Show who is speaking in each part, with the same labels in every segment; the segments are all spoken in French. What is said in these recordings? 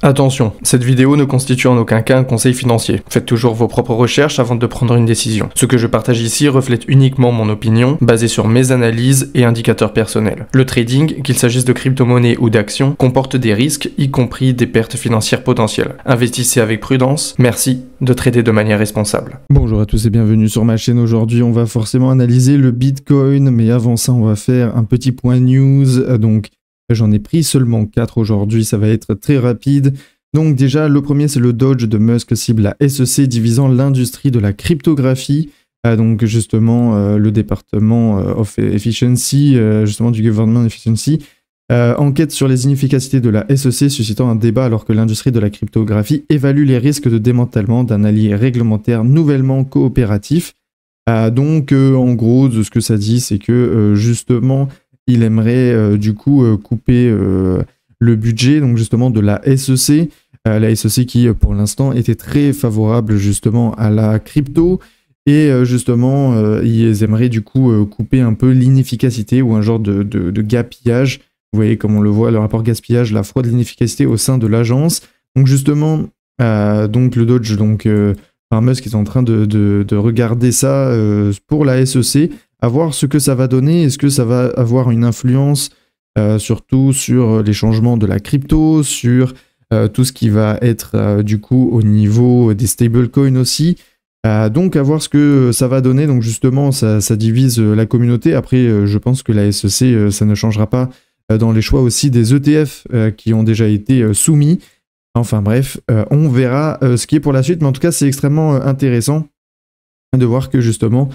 Speaker 1: Attention, cette vidéo ne constitue en aucun cas un conseil financier. Faites toujours vos propres recherches avant de prendre une décision. Ce que je partage ici reflète uniquement mon opinion, basée sur mes analyses et indicateurs personnels. Le trading, qu'il s'agisse de crypto-monnaies ou d'actions, comporte des risques, y compris des pertes financières potentielles. Investissez avec prudence, merci de trader de manière responsable.
Speaker 2: Bonjour à tous et bienvenue sur ma chaîne. Aujourd'hui, on va forcément analyser le Bitcoin, mais avant ça, on va faire un petit point news. Donc, j'en ai pris seulement 4 aujourd'hui, ça va être très rapide. Donc déjà, le premier, c'est le Doge de Musk cible la SEC divisant l'industrie de la cryptographie. Donc justement, le département of Efficiency, justement du Government Efficiency, enquête sur les inefficacités de la SEC, suscitant un débat alors que l'industrie de la cryptographie évalue les risques de démantèlement d'un allié réglementaire nouvellement coopératif. Donc en gros, ce que ça dit, c'est que justement, il aimerait du coup couper le budget donc justement de la SEC. La SEC qui pour l'instant était très favorable justement à la crypto. Et justement, ils aimeraient du coup couper un peu l'inefficacité ou un genre de gaspillage. Vous voyez comme on le voit, le rapport gaspillage, la fraude, l'inefficacité au sein de l'agence. Donc justement, donc le Doge, donc Musk est en train de regarder ça pour la SEC, à voir ce que ça va donner. Est-ce que ça va avoir une influence surtout sur les changements de la crypto, sur tout ce qui va être du coup au niveau des stablecoins aussi. Donc à voir ce que ça va donner. Donc justement, ça divise la communauté. Après, je pense que la SEC, ça ne changera pas dans les choix aussi des ETF qui ont déjà été soumis. Enfin bref, on verra ce qui est pour la suite. Mais en tout cas, c'est extrêmement intéressant de voir que justement,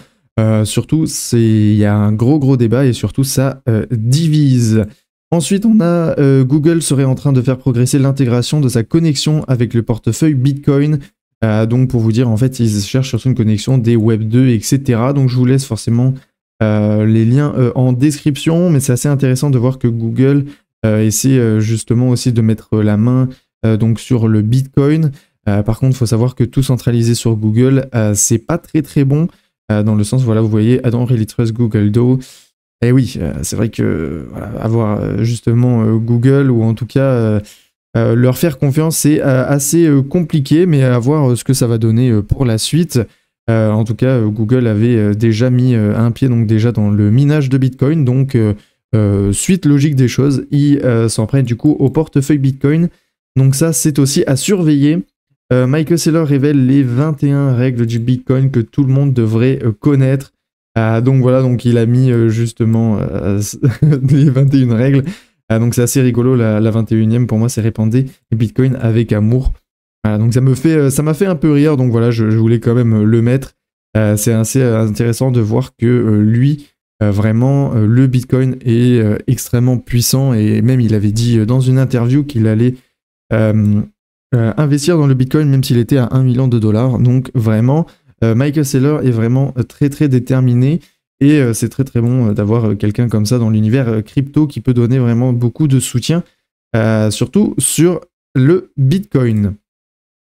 Speaker 2: surtout, il y a un gros débat et surtout, ça divise. Ensuite, on a Google serait en train de faire progresser l'intégration de sa connexion avec le portefeuille Bitcoin. Donc pour vous dire, en fait, ils cherchent surtout une connexion des Web 2, etc. Donc je vous laisse forcément les liens en description, mais c'est assez intéressant de voir que Google essaie justement aussi de mettre la main donc sur le Bitcoin. Par contre, il faut savoir que tout centralisé sur Google, c'est pas très bon, dans le sens, voilà, vous voyez, I don't really trust Google though. Et oui, c'est vrai que voilà, avoir justement Google, ou en tout cas leur faire confiance, c'est assez compliqué, mais à voir ce que ça va donner pour la suite. En tout cas, Google avait déjà mis un pied donc déjà dans le minage de Bitcoin, donc suite logique des choses, ils s'en prennent du coup au portefeuille Bitcoin. Donc ça, c'est aussi à surveiller. Michael Saylor révèle les 21 règles du Bitcoin que tout le monde devrait connaître. Donc voilà, donc il a mis justement les 21 règles. Donc c'est assez rigolo, la 21e pour moi, c'est répandre Bitcoin avec amour. Donc ça m'a fait un peu rire, donc voilà, je voulais quand même le mettre. C'est assez intéressant de voir que lui, vraiment, le Bitcoin est extrêmement puissant, et même il avait dit dans une interview qu'il allait investir dans le Bitcoin même s'il était à 1 million de dollars. Donc vraiment, Michael Saylor est vraiment très déterminé. Et c'est très bon d'avoir quelqu'un comme ça dans l'univers crypto qui peut donner vraiment beaucoup de soutien, surtout sur le Bitcoin.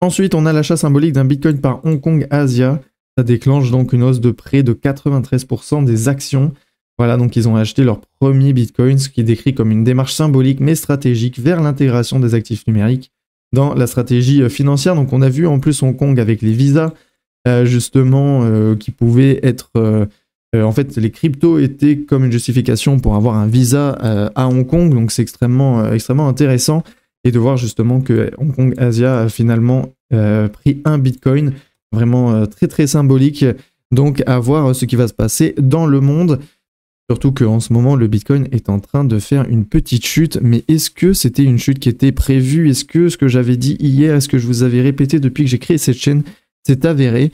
Speaker 2: Ensuite, on a l'achat symbolique d'un Bitcoin par Hong Kong Asia. Ça déclenche donc une hausse de près de 93% des actions. Voilà, donc ils ont acheté leur premier Bitcoin, ce qui est décrit comme une démarche symbolique mais stratégique vers l'intégration des actifs numériques dans la stratégie financière. Donc on a vu en plus Hong Kong avec les visas, justement, qui pouvaient être... en fait, les cryptos étaient comme une justification pour avoir un visa à Hong Kong, donc c'est extrêmement intéressant. Et de voir justement que Hong Kong Asia a finalement pris un Bitcoin, vraiment très symbolique. Donc à voir ce qui va se passer dans le monde. Surtout qu'en ce moment, le Bitcoin est en train de faire une petite chute. Mais est-ce que c'était une chute qui était prévue? Est-ce que ce que j'avais dit hier, est-ce que je vous avais répété depuis que j'ai créé cette chaîne, c'est avéré?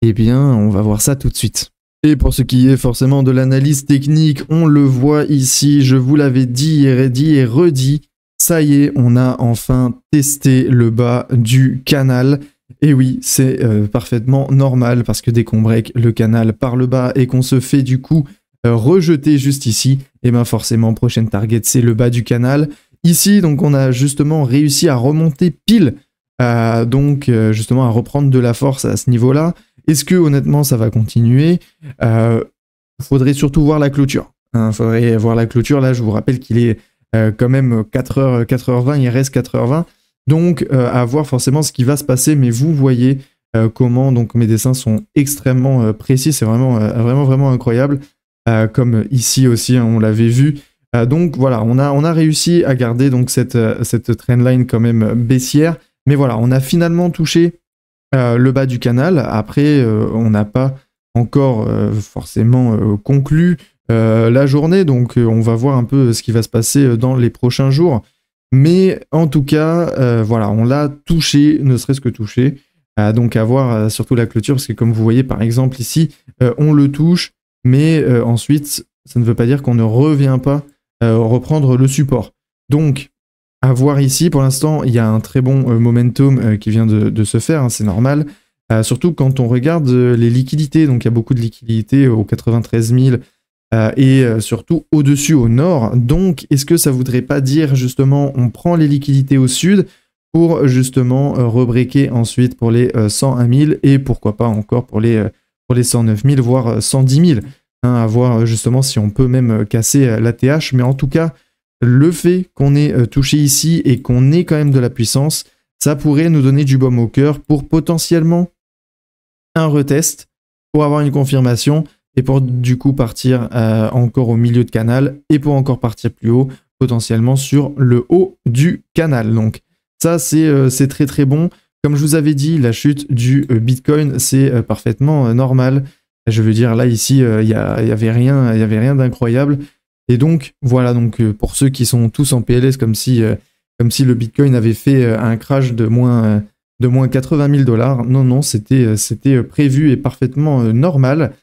Speaker 2: Eh bien, on va voir ça tout de suite. Et pour ce qui est forcément de l'analyse technique, on le voit ici, je vous l'avais dit et redit, ça y est, on a enfin testé le bas du canal. Et oui, c'est parfaitement normal, parce que dès qu'on break le canal par le bas et qu'on se fait du coup rejeter juste ici, et bien forcément, prochaine target, c'est le bas du canal. Ici, donc on a justement réussi à remonter pile, donc justement à reprendre de la force à ce niveau-là. Est-ce que honnêtement ça va continuer? Faudrait surtout voir la clôture. Faudrait voir la clôture. Là, je vous rappelle qu'il est quand même 4h20, il reste 4h20. Donc à voir forcément ce qui va se passer, mais vous voyez comment donc mes dessins sont extrêmement précis, c'est vraiment incroyable, comme ici aussi hein, on l'avait vu. Donc voilà, on a réussi à garder donc cette trendline quand même baissière, mais voilà, on a finalement touché le bas du canal. Après, on n'a pas encore forcément conclu la journée, donc on va voir un peu ce qui va se passer dans les prochains jours. Mais en tout cas, voilà, on l'a touché, ne serait-ce que touché. Donc à voir surtout la clôture, parce que comme vous voyez par exemple ici, on le touche, mais ensuite, ça ne veut pas dire qu'on ne revient pas reprendre le support. Donc, à voir ici, pour l'instant, il y a un très bon momentum qui vient de se faire, hein, c'est normal. Surtout quand on regarde les liquidités, donc il y a beaucoup de liquidités aux 93 000 et surtout au-dessus au nord. Donc, est-ce que ça voudrait pas dire justement on prend les liquidités au sud pour justement rebreaker ensuite pour les 101 000 et pourquoi pas encore pour les 109 000, voire 110 000, hein, à voir justement si on peut même casser l'ATH. Mais en tout cas, le fait qu'on ait touché ici et qu'on ait quand même de la puissance, ça pourrait nous donner du baume au cœur pour potentiellement un retest, pour avoir une confirmation et pour du coup partir encore au milieu de canal et pour encore partir plus haut, potentiellement sur le haut du canal. Donc ça, c'est très très bon. Comme je vous avais dit, la chute du Bitcoin, c'est parfaitement normal. Je veux dire, là, ici, il y avait rien d'incroyable. Et donc, voilà, donc, pour ceux qui sont tous en PLS, comme si le Bitcoin avait fait un crash de moins 80 000 $. Non, c'était prévu et parfaitement normal.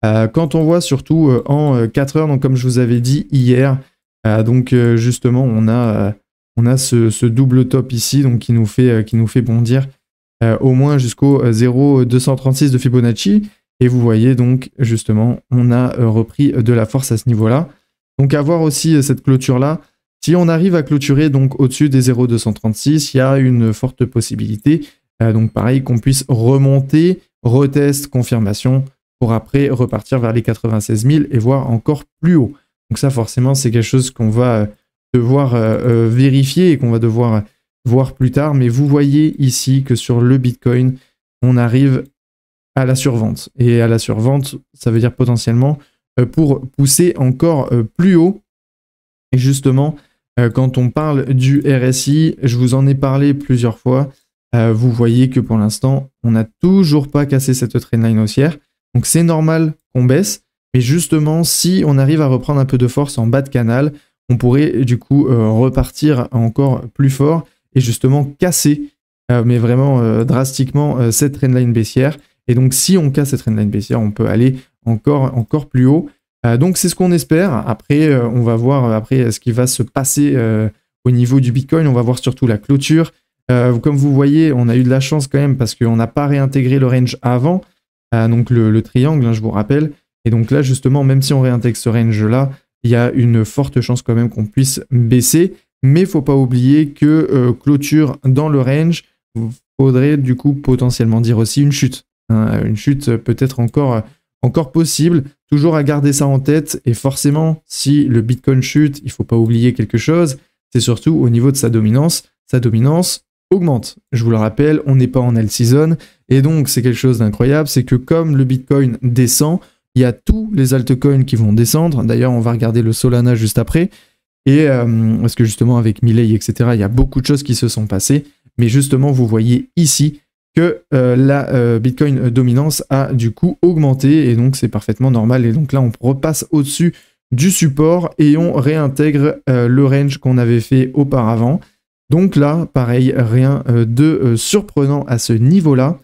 Speaker 2: Quand on voit surtout en 4 heures, donc comme je vous avais dit hier, donc justement, on a ce double top ici, donc qui nous fait bondir au moins jusqu'au 0,236 de Fibonacci. Et vous voyez donc justement, on a repris de la force à ce niveau-là. Donc à voir aussi cette clôture-là. Si on arrive à clôturer donc au-dessus des 0,236, il y a une forte possibilité. Donc pareil, qu'on puisse remonter, retest, confirmation, pour après repartir vers les 96 000 et voir encore plus haut. Donc ça forcément, c'est quelque chose qu'on va devoir vérifier et qu'on va devoir voir plus tard. Mais vous voyez ici que sur le Bitcoin, on arrive à la survente. Et à la survente, ça veut dire potentiellement pour pousser encore plus haut. Et justement, quand on parle du RSI, je vous en ai parlé plusieurs fois. Vous voyez que pour l'instant, on n'a toujours pas cassé cette trendline haussière. Donc c'est normal qu'on baisse. Mais justement, si on arrive à reprendre un peu de force en bas de canal, on pourrait du coup repartir encore plus fort et justement casser, mais vraiment drastiquement, cette trendline baissière. Et donc si on casse cette trendline baissière, on peut aller encore plus haut. Donc c'est ce qu'on espère. Après, on va voir après ce qui va se passer au niveau du Bitcoin. On va voir surtout la clôture. Comme vous voyez, on a eu de la chance quand même parce qu'on n'a pas réintégré le range avant, donc le triangle, hein, je vous rappelle. Et donc là, justement, même si on réintègre ce range-là, il y a une forte chance quand même qu'on puisse baisser. Mais il ne faut pas oublier que clôture dans le range, il faudrait du coup potentiellement dire aussi une chute. Hein, une chute peut-être encore possible. Toujours à garder ça en tête. Et forcément, si le Bitcoin chute, il ne faut pas oublier quelque chose. C'est surtout au niveau de sa dominance. Sa dominance augmente. Je vous le rappelle, on n'est pas en L-season. Et donc, c'est quelque chose d'incroyable. C'est que comme le Bitcoin descend, il y a tous les altcoins qui vont descendre. D'ailleurs, on va regarder le Solana juste après. Et parce que justement, avec Milei, etc., il y a beaucoup de choses qui se sont passées. Mais justement, vous voyez ici que la Bitcoin dominance a du coup augmenté. Et donc, c'est parfaitement normal. Et donc là, on repasse au-dessus du support et on réintègre le range qu'on avait fait auparavant. Donc là, pareil, rien de surprenant à ce niveau-là.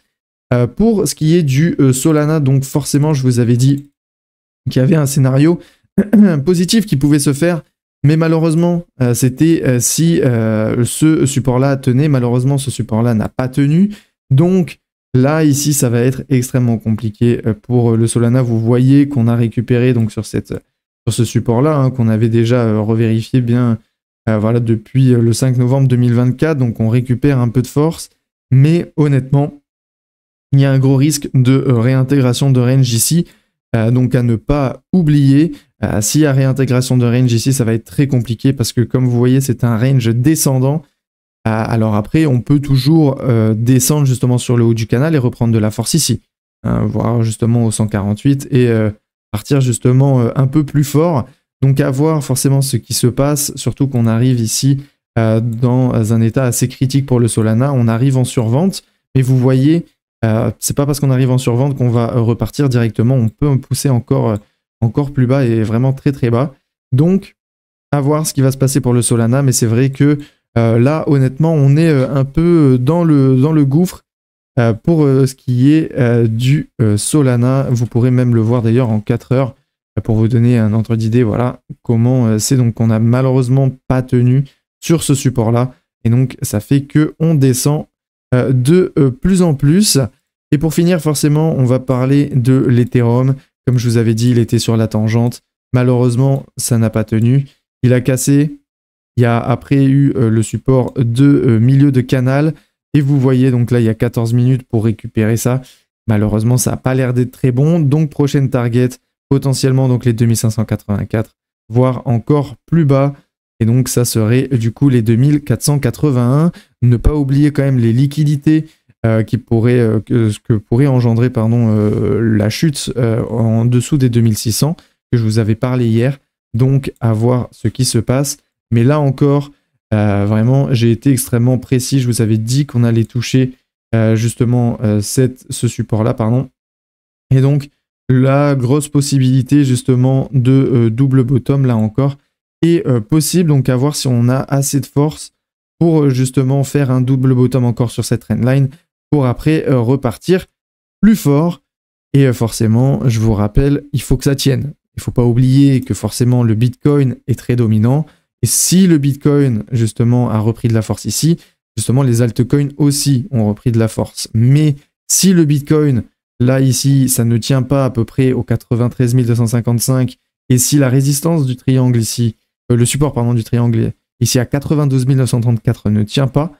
Speaker 2: Pour ce qui est du Solana, donc forcément, je vous avais dit qu'il y avait un scénario positif qui pouvait se faire, mais malheureusement, c'était si ce support-là tenait. Malheureusement, ce support-là n'a pas tenu. Donc là, ici, ça va être extrêmement compliqué pour le Solana. Vous voyez qu'on a récupéré donc sur ce support-là, hein, qu'on avait déjà revérifié bien voilà, depuis le 5 novembre 2024. Donc on récupère un peu de force, mais honnêtement, il y a un gros risque de réintégration de range ici, donc à ne pas oublier. S'il y a réintégration de range ici, ça va être très compliqué parce que comme vous voyez, c'est un range descendant. Alors après, on peut toujours descendre justement sur le haut du canal et reprendre de la force ici, voire justement au 148 et partir justement un peu plus fort. Donc à voir forcément ce qui se passe, surtout qu'on arrive ici dans un état assez critique pour le Solana. On arrive en survente, mais vous voyez, c'est pas parce qu'on arrive en survente qu'on va repartir directement. On peut pousser encore plus bas et vraiment très très bas. Donc à voir ce qui va se passer pour le Solana, mais c'est vrai que là honnêtement on est un peu dans le gouffre pour ce qui est du Solana. Vous pourrez même le voir d'ailleurs en 4 heures pour vous donner un ordre d'idée, voilà comment c'est. Donc on n'a malheureusement pas tenu sur ce support là et donc ça fait que on descend de plus en plus. Et pour finir forcément on va parler de l'Ethereum. Comme je vous avais dit, il était sur la tangente, malheureusement ça n'a pas tenu, il a cassé. Il y a après eu le support de milieu de canal et vous voyez donc là il y a 14 minutes pour récupérer ça. Malheureusement ça n'a pas l'air d'être très bon, donc prochaine target potentiellement donc les 2584, voire encore plus bas. Et donc ça serait du coup les 2481. Ne pas oublier quand même les liquidités que pourrait engendrer la chute en dessous des 2600 que je vous avais parlé hier. Donc à voir ce qui se passe. Mais là encore, vraiment, j'ai été extrêmement précis. Je vous avais dit qu'on allait toucher justement ce support-là, pardon. Et donc, la grosse possibilité justement de double bottom, là encore, est possible. Donc, à voir si on a assez de force pour justement faire un double bottom encore sur cette trendline, pour après repartir plus fort. Et forcément, je vous rappelle, il faut que ça tienne. Il ne faut pas oublier que forcément, le Bitcoin est très dominant. Et si le Bitcoin, justement, a repris de la force ici, justement, les altcoins aussi ont repris de la force. Mais si le Bitcoin, là, ici, ça ne tient pas à peu près aux 93 255, et si la résistance du triangle ici, le support, pardon, du triangle ici à 92 934 ne tient pas,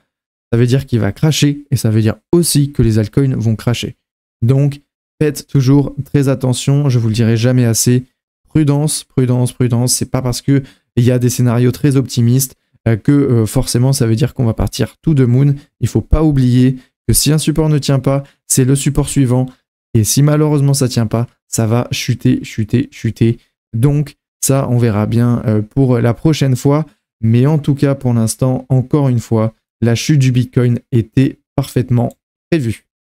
Speaker 2: ça veut dire qu'il va crasher, et ça veut dire aussi que les altcoins vont crasher. Donc, faites toujours très attention, je vous le dirai jamais assez. Prudence, prudence, prudence. C'est pas parce que il y a des scénarios très optimistes que forcément ça veut dire qu'on va partir tout de moon. Il faut pas oublier que si un support ne tient pas, c'est le support suivant. Et si malheureusement ça tient pas, ça va chuter, chuter, chuter. Donc ça, on verra bien pour la prochaine fois. Mais en tout cas, pour l'instant, encore une fois, la chute du Bitcoin était parfaitement prévue.